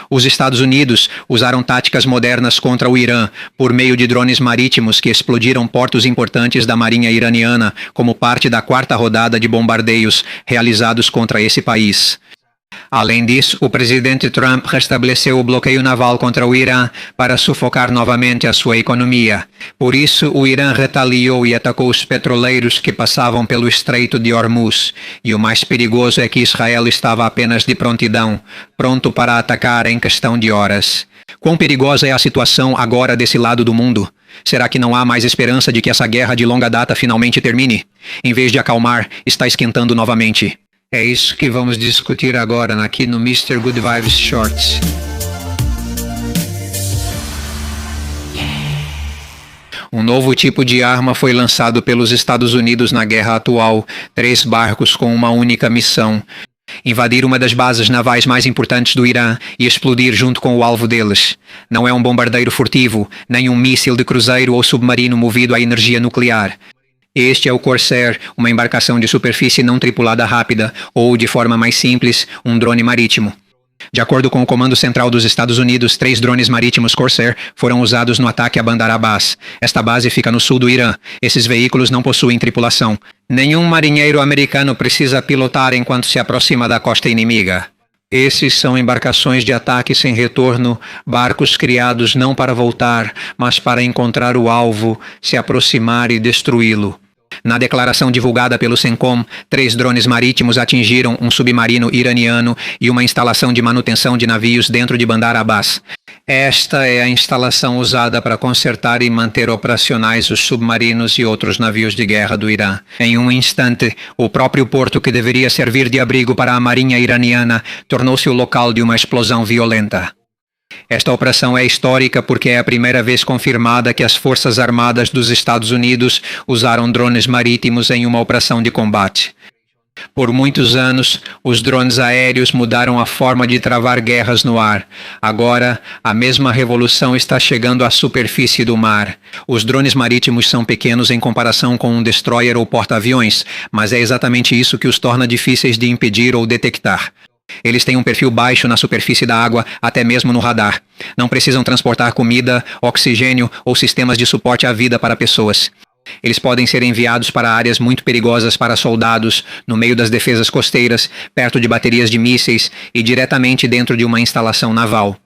Os Estados Unidos usaram táticas modernas contra o Irã por meio de drones marítimos que explodiram portos importantes da marinha iraniana como parte da quarta rodada de bombardeios realizados contra esse país. Além disso, o presidente Trump restabeleceu o bloqueio naval contra o Irã para sufocar novamente a sua economia. Por isso, o Irã retaliou e atacou os petroleiros que passavam pelo Estreito de Hormuz. E o mais perigoso é que Israel estava apenas de prontidão, pronto para atacar em questão de horas. Quão perigosa é a situação agora desse lado do mundo? Será que não há mais esperança de que essa guerra de longa data finalmente termine? Em vez de acalmar, está esquentando novamente. É isso que vamos discutir agora aqui no Mr. Good Vibes Shorts. Um novo tipo de arma foi lançado pelos Estados Unidos na guerra atual. 3 barcos com uma única missão: invadir uma das bases navais mais importantes do Irã e explodir junto com o alvo deles. Não é um bombardeiro furtivo, nem um míssil de cruzeiro ou submarino movido a energia nuclear. Este é o Corsair, uma embarcação de superfície não tripulada rápida, ou, de forma mais simples, um drone marítimo. De acordo com o Comando Central dos Estados Unidos, 3 drones marítimos Corsair foram usados no ataque a Bandar Abbas. Esta base fica no sul do Irã. Esses veículos não possuem tripulação. Nenhum marinheiro americano precisa pilotar enquanto se aproxima da costa inimiga. Esses são embarcações de ataque sem retorno, barcos criados não para voltar, mas para encontrar o alvo, se aproximar e destruí-lo. Na declaração divulgada pelo CENTCOM, 3 drones marítimos atingiram um submarino iraniano e uma instalação de manutenção de navios dentro de Bandar Abbas. Esta é a instalação usada para consertar e manter operacionais os submarinos e outros navios de guerra do Irã. Em um instante, o próprio porto que deveria servir de abrigo para a marinha iraniana tornou-se o local de uma explosão violenta. Esta operação é histórica porque é a primeira vez confirmada que as Forças Armadas dos Estados Unidos usaram drones marítimos em uma operação de combate. Por muitos anos, os drones aéreos mudaram a forma de travar guerras no ar. Agora, a mesma revolução está chegando à superfície do mar. Os drones marítimos são pequenos em comparação com um destroyer ou porta-aviões, mas é exatamente isso que os torna difíceis de impedir ou detectar. Eles têm um perfil baixo na superfície da água, até mesmo no radar. Não precisam transportar comida, oxigênio ou sistemas de suporte à vida para pessoas. Eles podem ser enviados para áreas muito perigosas para soldados, no meio das defesas costeiras, perto de baterias de mísseis e diretamente dentro de uma instalação naval.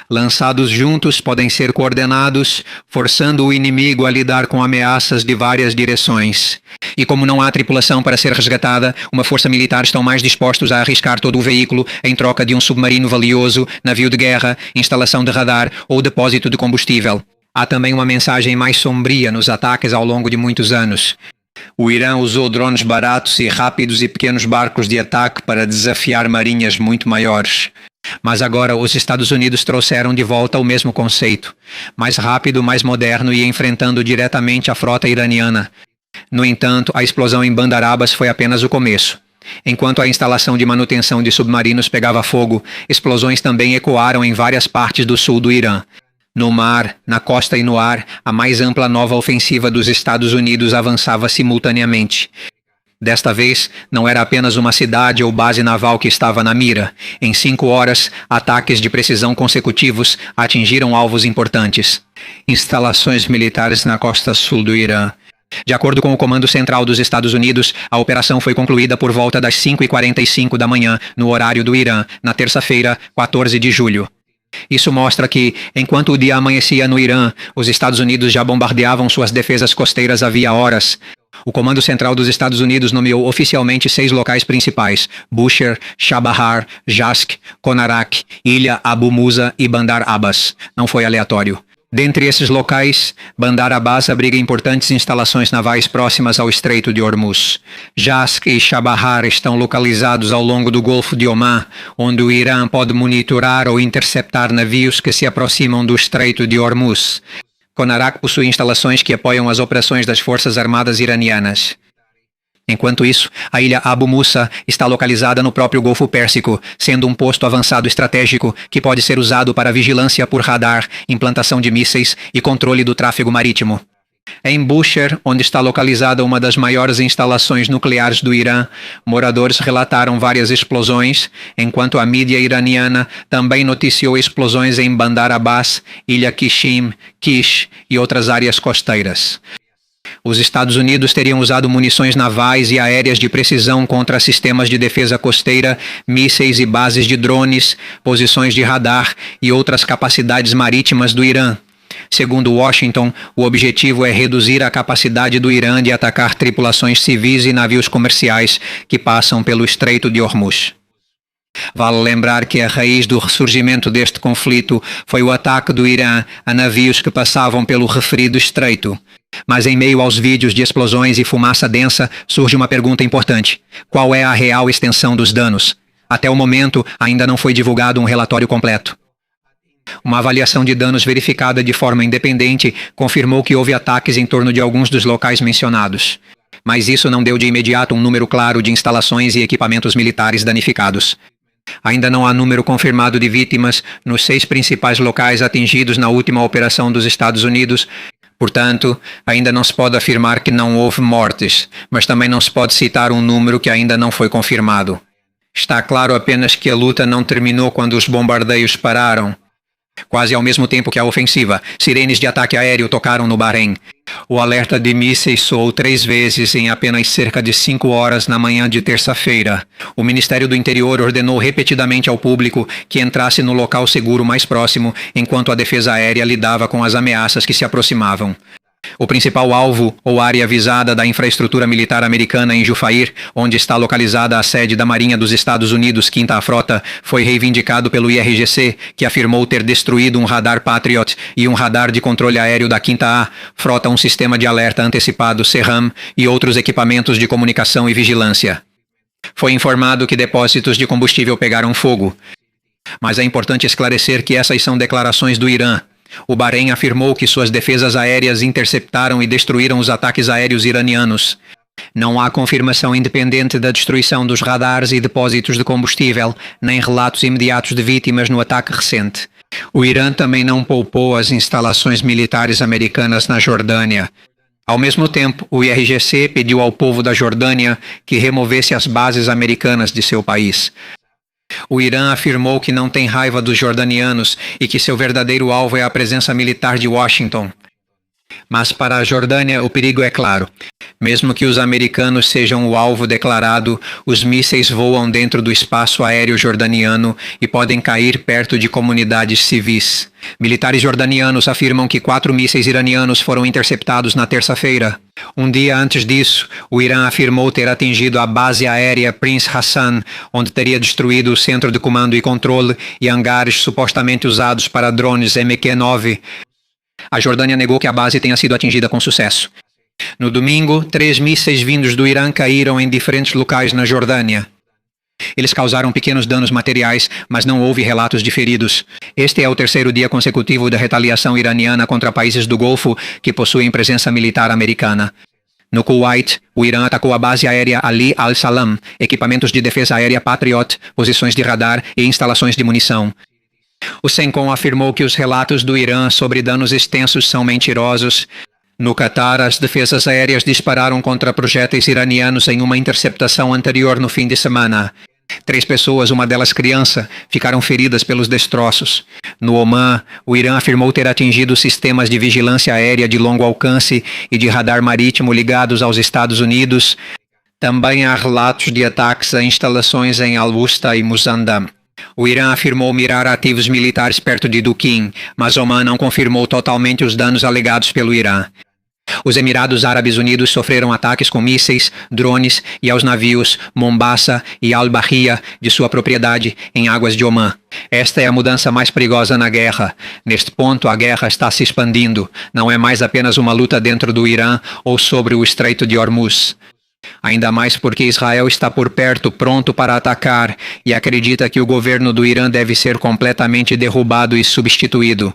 Lançados juntos, podem ser coordenados, forçando o inimigo a lidar com ameaças de várias direções. E como não há tripulação para ser resgatada, uma força militar estão mais dispostos a arriscar todo o veículo em troca de um submarino valioso, navio de guerra, instalação de radar ou depósito de combustível. Há também uma mensagem mais sombria nos ataques ao longo de muitos anos. O Irã usou drones baratos e rápidos e pequenos barcos de ataque para desafiar marinhas muito maiores. Mas agora os Estados Unidos trouxeram de volta o mesmo conceito, mais rápido, mais moderno e enfrentando diretamente a frota iraniana. No entanto, a explosão em Bandar Abbas foi apenas o começo. Enquanto a instalação de manutenção de submarinos pegava fogo, explosões também ecoaram em várias partes do sul do Irã. No mar, na costa e no ar, a mais ampla nova ofensiva dos Estados Unidos avançava simultaneamente. Desta vez, não era apenas uma cidade ou base naval que estava na mira. Em 5 horas, ataques de precisão consecutivos atingiram alvos importantes. Instalações militares na costa sul do Irã. De acordo com o Comando Central dos Estados Unidos, a operação foi concluída por volta das 5h45 da manhã, no horário do Irã, na terça-feira, 14 de julho. Isso mostra que, enquanto o dia amanhecia no Irã, os Estados Unidos já bombardeavam suas defesas costeiras havia horas. O Comando Central dos Estados Unidos nomeou oficialmente 6 locais principais: Bushehr, Chabahar, Jask, Konarak, Ilha Abu Musa e Bandar Abbas. Não foi aleatório. Dentre esses locais, Bandar Abbas abriga importantes instalações navais próximas ao Estreito de Hormuz. Jask e Chabahar estão localizados ao longo do Golfo de Omã, onde o Irã pode monitorar ou interceptar navios que se aproximam do Estreito de Hormuz. Konarak possui instalações que apoiam as operações das Forças Armadas iranianas. Enquanto isso, a ilha Abu Musa está localizada no próprio Golfo Pérsico, sendo um posto avançado estratégico que pode ser usado para vigilância por radar, implantação de mísseis e controle do tráfego marítimo. Em Bushehr, onde está localizada uma das maiores instalações nucleares do Irã, moradores relataram várias explosões, enquanto a mídia iraniana também noticiou explosões em Bandar Abbas, Ilha Qishim, Kish e outras áreas costeiras. Os Estados Unidos teriam usado munições navais e aéreas de precisão contra sistemas de defesa costeira, mísseis e bases de drones, posições de radar e outras capacidades marítimas do Irã. Segundo Washington, o objetivo é reduzir a capacidade do Irã de atacar tripulações civis e navios comerciais que passam pelo Estreito de Hormuz. Vale lembrar que a raiz do ressurgimento deste conflito foi o ataque do Irã a navios que passavam pelo referido estreito. Mas em meio aos vídeos de explosões e fumaça densa, surge uma pergunta importante: qual é a real extensão dos danos? Até o momento, ainda não foi divulgado um relatório completo. Uma avaliação de danos verificada de forma independente confirmou que houve ataques em torno de alguns dos locais mencionados. Mas isso não deu de imediato um número claro de instalações e equipamentos militares danificados. Ainda não há número confirmado de vítimas nos 6 principais locais atingidos na última operação dos Estados Unidos. Portanto, ainda não se pode afirmar que não houve mortes, mas também não se pode citar um número que ainda não foi confirmado. Está claro apenas que a luta não terminou quando os bombardeios pararam. Quase ao mesmo tempo que a ofensiva, sirenes de ataque aéreo tocaram no Bahrein. O alerta de mísseis soou 3 vezes em apenas cerca de 5 horas na manhã de terça-feira. O Ministério do Interior ordenou repetidamente ao público que entrasse no local seguro mais próximo enquanto a defesa aérea lidava com as ameaças que se aproximavam. O principal alvo ou área visada da infraestrutura militar americana em Jufair, onde está localizada a sede da Marinha dos Estados Unidos, 5ª Frota, foi reivindicado pelo IRGC, que afirmou ter destruído um radar Patriot e um radar de controle aéreo da 5ª Frota, um sistema de alerta antecipado SERAM e outros equipamentos de comunicação e vigilância. Foi informado que depósitos de combustível pegaram fogo. Mas é importante esclarecer que essas são declarações do Irã. O Bahrein afirmou que suas defesas aéreas interceptaram e destruíram os ataques aéreos iranianos. Não há confirmação independente da destruição dos radares e depósitos de combustível, nem relatos imediatos de vítimas no ataque recente. O Irã também não poupou as instalações militares americanas na Jordânia. Ao mesmo tempo, o IRGC pediu ao povo da Jordânia que removesse as bases americanas de seu país. O Irã afirmou que não tem raiva dos jordanianos e que seu verdadeiro alvo é a presença militar de Washington. Mas para a Jordânia o perigo é claro. Mesmo que os americanos sejam o alvo declarado, os mísseis voam dentro do espaço aéreo jordaniano e podem cair perto de comunidades civis. Militares jordanianos afirmam que 4 mísseis iranianos foram interceptados na terça-feira. Um dia antes disso, o Irã afirmou ter atingido a base aérea Prince Hassan, onde teria destruído o centro de comando e controle e hangares supostamente usados para drones MQ-9. A Jordânia negou que a base tenha sido atingida com sucesso. No domingo, 3 mísseis vindos do Irã caíram em diferentes locais na Jordânia. Eles causaram pequenos danos materiais, mas não houve relatos de feridos. Este é o 3º dia consecutivo da retaliação iraniana contra países do Golfo que possuem presença militar americana. No Kuwait, o Irã atacou a base aérea Ali al-Salam, equipamentos de defesa aérea Patriot, posições de radar e instalações de munição. O CENTCOM afirmou que os relatos do Irã sobre danos extensos são mentirosos. No Catar, as defesas aéreas dispararam contra projéteis iranianos em uma interceptação anterior no fim de semana. 3 pessoas, uma delas criança, ficaram feridas pelos destroços. No Omã, o Irã afirmou ter atingido sistemas de vigilância aérea de longo alcance e de radar marítimo ligados aos Estados Unidos. Também há relatos de ataques a instalações em Al-Wusta e Muzandam. O Irã afirmou mirar ativos militares perto de Duqin, mas Omã não confirmou totalmente os danos alegados pelo Irã. Os Emirados Árabes Unidos sofreram ataques com mísseis, drones e aos navios Mombasa e Al-Bahia de sua propriedade em águas de Omã. Esta é a mudança mais perigosa na guerra. Neste ponto, a guerra está se expandindo. Não é mais apenas uma luta dentro do Irã ou sobre o Estreito de Hormuz. Ainda mais porque Israel está por perto, pronto para atacar, e acredita que o governo do Irã deve ser completamente derrubado e substituído.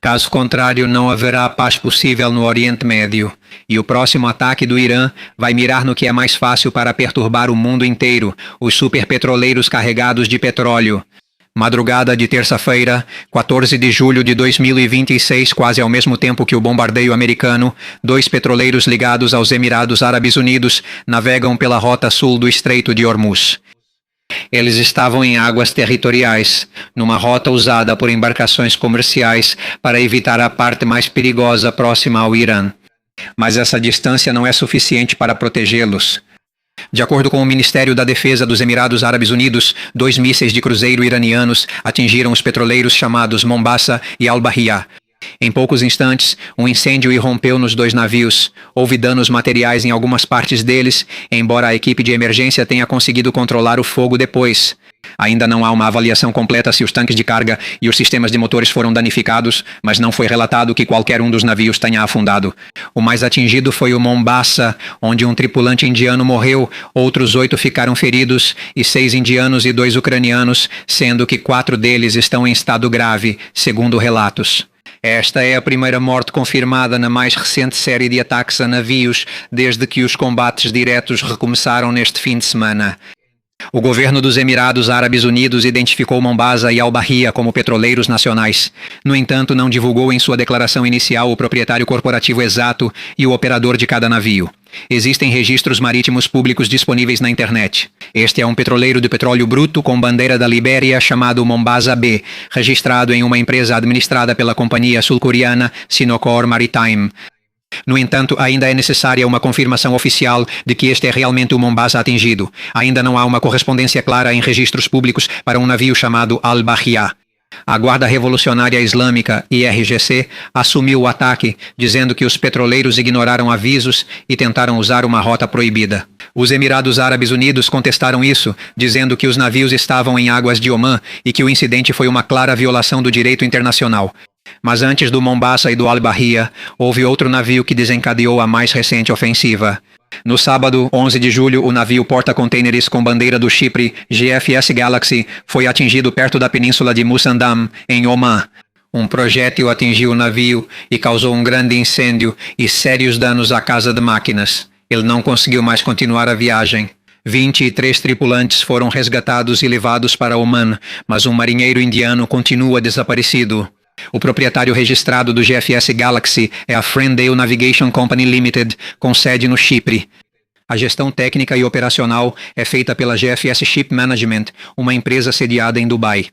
Caso contrário, não haverá paz possível no Oriente Médio. E o próximo ataque do Irã vai mirar no que é mais fácil para perturbar o mundo inteiro, os superpetroleiros carregados de petróleo. Madrugada de terça-feira, 14 de julho de 2026, quase ao mesmo tempo que o bombardeio americano, 2 petroleiros ligados aos Emirados Árabes Unidos navegam pela rota sul do Estreito de Hormuz. Eles estavam em águas territoriais, numa rota usada por embarcações comerciais para evitar a parte mais perigosa próxima ao Irã. Mas essa distância não é suficiente para protegê-los. De acordo com o Ministério da Defesa dos Emirados Árabes Unidos, 2 mísseis de cruzeiro iranianos atingiram os petroleiros chamados Mombasa e Al-Bahia. Em poucos instantes, um incêndio irrompeu nos 2 navios. Houve danos materiais em algumas partes deles, embora a equipe de emergência tenha conseguido controlar o fogo depois. Ainda não há uma avaliação completa se os tanques de carga e os sistemas de motores foram danificados, mas não foi relatado que qualquer um dos navios tenha afundado. O mais atingido foi o Mombasa, onde um tripulante indiano morreu, outros 8 ficaram feridos, e 6 indianos e 2 ucranianos, sendo que 4 deles estão em estado grave, segundo relatos. Esta é a primeira morte confirmada na mais recente série de ataques a navios desde que os combates diretos recomeçaram neste fim de semana. O governo dos Emirados Árabes Unidos identificou Mombasa e Al-Bahia como petroleiros nacionais. No entanto, não divulgou em sua declaração inicial o proprietário corporativo exato e o operador de cada navio. Existem registros marítimos públicos disponíveis na internet. Este é um petroleiro de petróleo bruto com bandeira da Libéria chamado Mombasa B, registrado em uma empresa administrada pela companhia sul-coreana Sinokor Maritime. No entanto, ainda é necessária uma confirmação oficial de que este é realmente o Mombasa atingido. Ainda não há uma correspondência clara em registros públicos para um navio chamado Al-Bahia. A Guarda Revolucionária Islâmica, IRGC, assumiu o ataque, dizendo que os petroleiros ignoraram avisos e tentaram usar uma rota proibida. Os Emirados Árabes Unidos contestaram isso, dizendo que os navios estavam em águas de Omã e que o incidente foi uma clara violação do direito internacional. Mas antes do Mombasa e do Al-Bahia, houve outro navio que desencadeou a mais recente ofensiva. No sábado, 11 de julho, o navio porta-contêineres com bandeira do Chipre, GFS Galaxy, foi atingido perto da península de Musandam, em Omã. Um projétil atingiu o navio e causou um grande incêndio e sérios danos à casa de máquinas. Ele não conseguiu mais continuar a viagem. 23 tripulantes foram resgatados e levados para Omã, mas um marinheiro indiano continua desaparecido. O proprietário registrado do GFS Galaxy é a Ferndale Navigation Company Limited, com sede no Chipre. A gestão técnica e operacional é feita pela GFS Ship Management, uma empresa sediada em Dubai.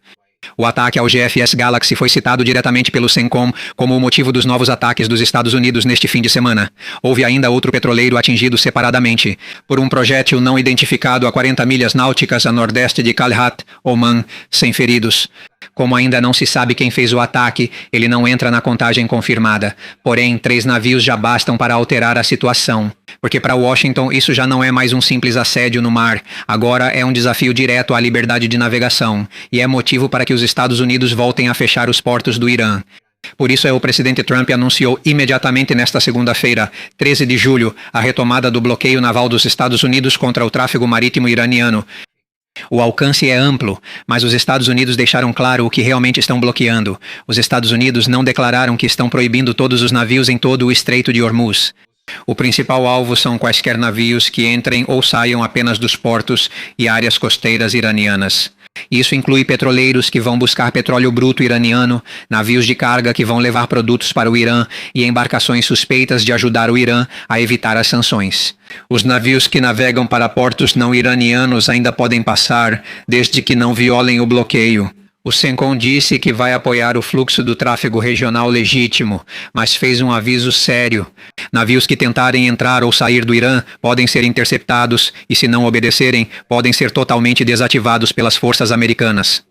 O ataque ao GFS Galaxy foi citado diretamente pelo CENTCOM como o motivo dos novos ataques dos Estados Unidos neste fim de semana. Houve ainda outro petroleiro atingido separadamente por um projétil não identificado a 40 milhas náuticas a nordeste de Kalhat, Omã, sem feridos. Como ainda não se sabe quem fez o ataque, ele não entra na contagem confirmada. Porém, 3 navios já bastam para alterar a situação. Porque para Washington isso já não é mais um simples assédio no mar. Agora é um desafio direto à liberdade de navegação. E é motivo para que os Estados Unidos voltem a fechar os portos do Irã. Por isso o presidente Trump anunciou imediatamente nesta segunda-feira, 13 de julho, a retomada do bloqueio naval dos Estados Unidos contra o tráfego marítimo iraniano. O alcance é amplo, mas os Estados Unidos deixaram claro o que realmente estão bloqueando. Os Estados Unidos não declararam que estão proibindo todos os navios em todo o Estreito de Hormuz. O principal alvo são quaisquer navios que entrem ou saiam apenas dos portos e áreas costeiras iranianas. Isso inclui petroleiros que vão buscar petróleo bruto iraniano, navios de carga que vão levar produtos para o Irã e embarcações suspeitas de ajudar o Irã a evitar as sanções. Os navios que navegam para portos não iranianos ainda podem passar, desde que não violem o bloqueio. O CENTCOM disse que vai apoiar o fluxo do tráfego regional legítimo, mas fez um aviso sério. Navios que tentarem entrar ou sair do Irã podem ser interceptados e, se não obedecerem, podem ser totalmente desativados pelas forças americanas.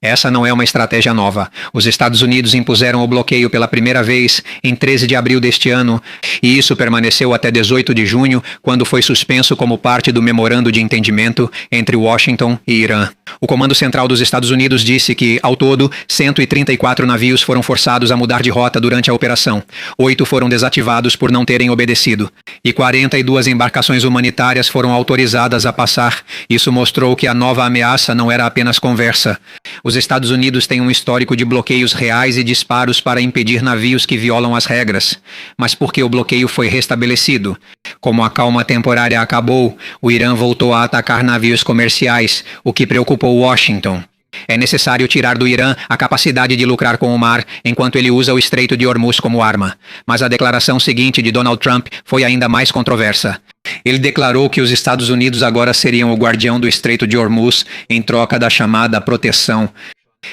Essa não é uma estratégia nova. Os Estados Unidos impuseram o bloqueio pela primeira vez em 13 de abril deste ano, e isso permaneceu até 18 de junho, quando foi suspenso como parte do memorando de entendimento entre Washington e Irã. O Comando Central dos Estados Unidos disse que, ao todo, 134 navios foram forçados a mudar de rota durante a operação. 8 foram desativados por não terem obedecido. E 42 embarcações humanitárias foram autorizadas a passar. Isso mostrou que a nova ameaça não era apenas conversa. Os Estados Unidos têm um histórico de bloqueios reais e disparos para impedir navios que violam as regras. Mas por que o bloqueio foi restabelecido? Como a calma temporária acabou, o Irã voltou a atacar navios comerciais, o que preocupou Washington. É necessário tirar do Irã a capacidade de lucrar com o mar enquanto ele usa o Estreito de Hormuz como arma. Mas a declaração seguinte de Donald Trump foi ainda mais controversa. Ele declarou que os Estados Unidos agora seriam o guardião do Estreito de Hormuz em troca da chamada proteção.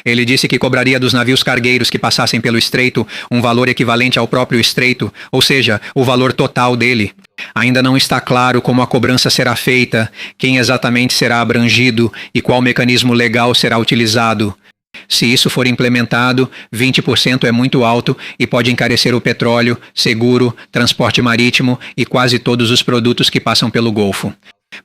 Ele disse que cobraria dos navios cargueiros que passassem pelo estreito um valor equivalente ao próprio estreito, ou seja, o valor total dele. Ainda não está claro como a cobrança será feita, quem exatamente será abrangido e qual mecanismo legal será utilizado. Se isso for implementado, 20% é muito alto e pode encarecer o petróleo, seguro, transporte marítimo e quase todos os produtos que passam pelo Golfo.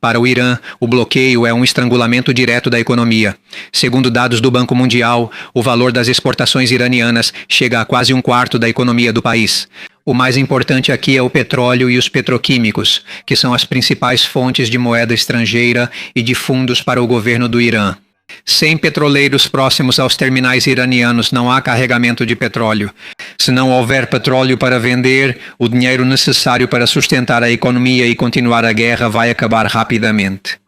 Para o Irã, o bloqueio é um estrangulamento direto da economia. Segundo dados do Banco Mundial, o valor das exportações iranianas chega a quase um quarto da economia do país. O mais importante aqui é o petróleo e os petroquímicos, que são as principais fontes de moeda estrangeira e de fundos para o governo do Irã. Sem petroleiros próximos aos terminais iranianos não há carregamento de petróleo. Se não houver petróleo para vender, o dinheiro necessário para sustentar a economia e continuar a guerra vai acabar rapidamente.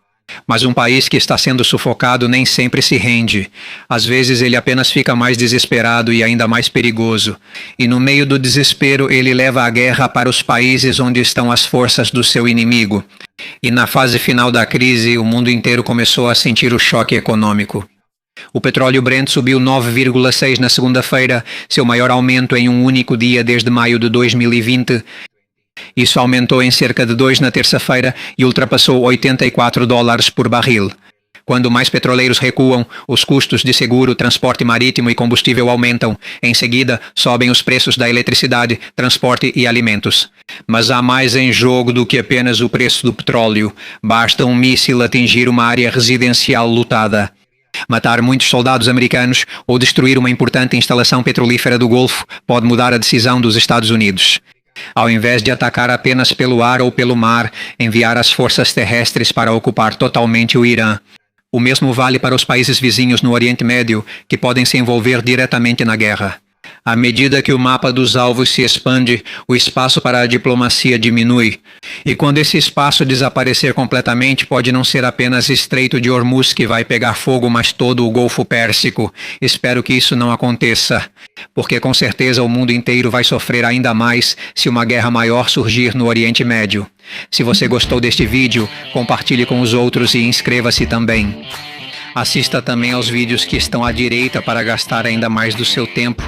Mas um país que está sendo sufocado nem sempre se rende. Às vezes ele apenas fica mais desesperado e ainda mais perigoso. E no meio do desespero ele leva a guerra para os países onde estão as forças do seu inimigo. E na fase final da crise, o mundo inteiro começou a sentir o choque econômico. O petróleo Brent subiu 9,6 na segunda-feira, seu maior aumento em um único dia desde maio de 2020. Isso aumentou em cerca de 2 na terça-feira e ultrapassou $84 por barril. Quando mais petroleiros recuam, os custos de seguro, transporte marítimo e combustível aumentam. Em seguida, sobem os preços da eletricidade, transporte e alimentos. Mas há mais em jogo do que apenas o preço do petróleo. Basta um míssil atingir uma área residencial lotada, matar muitos soldados americanos ou destruir uma importante instalação petrolífera do Golfo pode mudar a decisão dos Estados Unidos. Ao invés de atacar apenas pelo ar ou pelo mar, enviar as forças terrestres para ocupar totalmente o Irã. O mesmo vale para os países vizinhos no Oriente Médio, que podem se envolver diretamente na guerra. À medida que o mapa dos alvos se expande, o espaço para a diplomacia diminui. E quando esse espaço desaparecer completamente, pode não ser apenas Estreito de Hormuz que vai pegar fogo, mas todo o Golfo Pérsico. Espero que isso não aconteça, porque com certeza o mundo inteiro vai sofrer ainda mais se uma guerra maior surgir no Oriente Médio. Se você gostou deste vídeo, compartilhe com os outros e inscreva-se também. Assista também aos vídeos que estão à direita para gastar ainda mais do seu tempo.